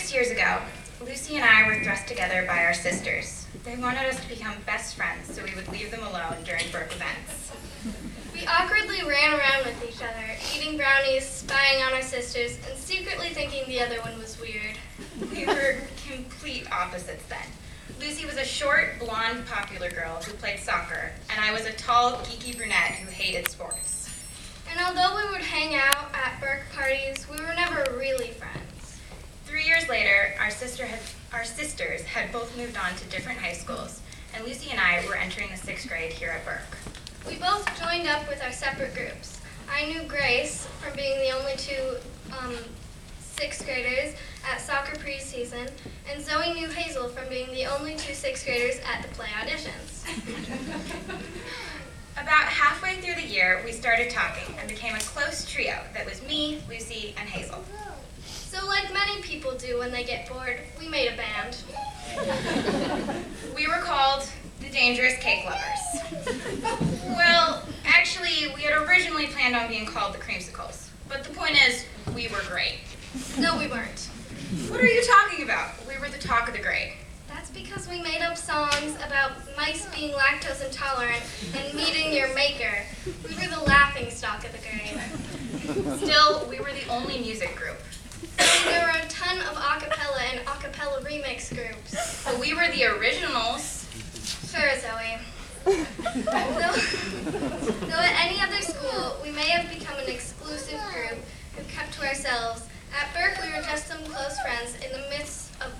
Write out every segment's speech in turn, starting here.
6 years ago, Lucy and I were thrust together by our sisters. They wanted us to become best friends so we would leave them alone during Burke events. We awkwardly ran around with each other, eating brownies, spying on our sisters, and secretly thinking the other one was weird. We were complete opposites then. Lucy was a short, blonde, popular girl who played soccer, and I was a tall, geeky brunette who hated sports. And although we would hang out at Burke parties, we were never really friends. 3 years later, our sisters had both moved on to different high schools, and Lucy and I were entering the 6th grade here at Burke. We both joined up with our separate groups. I knew Grace from being the only two 6th graders at soccer preseason, and Zoe knew Hazel from being the only two 6th graders at the play auditions. About halfway through the year, we started talking and became a close trio that was me, Lucy, and Hazel. So like many people do when they get bored, we made a band. We were called the Dangerous Cake Lovers. Well, actually, we had originally planned on being called the Creamsicles, but the point is, we were great. No, we weren't. What are you talking about? We were the talk of the grade. That's because we made up songs about mice being lactose intolerant and meeting your maker. We were the laughing stock of the grade. Still, we were the only music group. There were a ton of a cappella and a cappella remix groups. But we were the originals. Sure, Zoe. Though at any other school, we may have become an exclusive group who kept to ourselves. At Burke, we were just some close friends in the midst of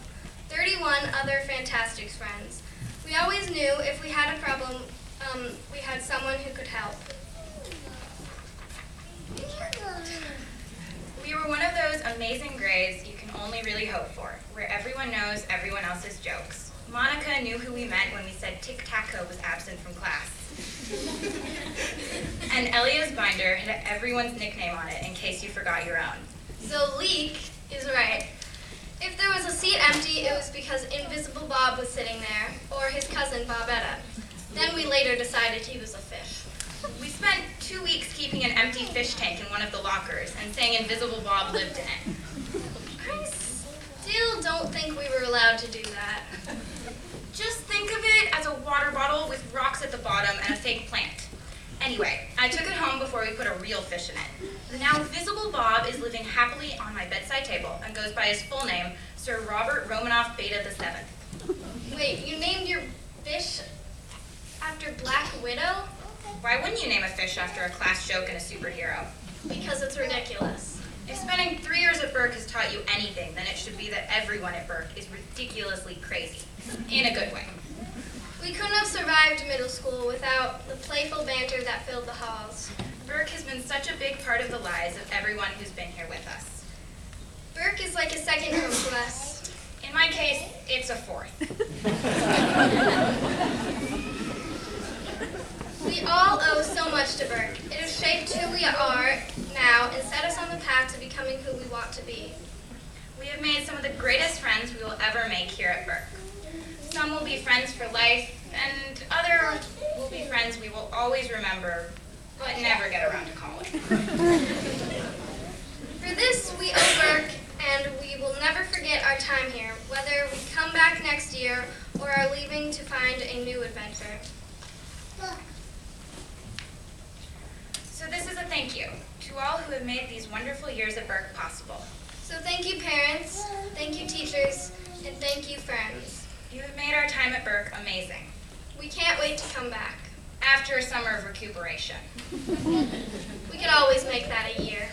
31 other fantastic friends. We always knew if we had a problem, we had someone who could help. We were one of those amazing grades you can only really hope for, where everyone knows everyone else's jokes. Monica knew who we meant when we said tic-tac-toe was absent from class. And Elia's binder had everyone's nickname on it in case you forgot your own. So Leek is right. If there was a seat empty, it was because Invisible Bob was sitting there, or his cousin Bobetta. Then we later decided he was a fish. We spent 2 weeks keeping an empty fish tank in one of the lockers and saying Invisible Bob lived in it. I still don't think we were allowed to do that. Just think of it as a water bottle with rocks at the bottom and a fake plant. Anyway, I took it home before we put a real fish in it. The now Visible Bob is living happily on my bedside table and goes by his full name, Sir Robert Romanoff Beta VII. Wait, you named your fish after Black Widow? Why wouldn't you name a fish after a class joke and a superhero? Because it's ridiculous. If spending 3 years at Burke has taught you anything, then it should be that everyone at Burke is ridiculously crazy. In a good way. We couldn't have survived middle school without the playful banter that filled the halls. Burke has been such a big part of the lives of everyone who's been here with us. Burke is like a second home to us. In my case, it's a fourth. We all owe so much to Burke. It has shaped who we are now and set us on the path to becoming who we want to be. We have made some of the greatest friends we will ever make here at Burke. Some will be friends for life, and others will be friends we will always remember, but never get around to calling. For this, we owe Burke, and we will never forget our time here, whether we come back next year or are leaving to find a new adventure. So this is a thank you to all who have made these wonderful years at Burke possible. So thank you, parents, thank you, teachers, and thank you, friends. You have made our time at Burke amazing. We can't wait to come back. After a summer of recuperation. We could always make that a year.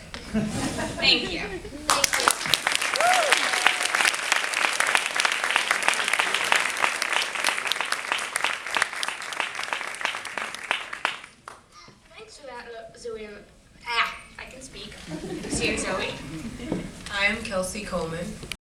Thank you. Thank you. Thanks for that, Zoe. I can speak. See you, Zoe. I am Kelsey Coleman.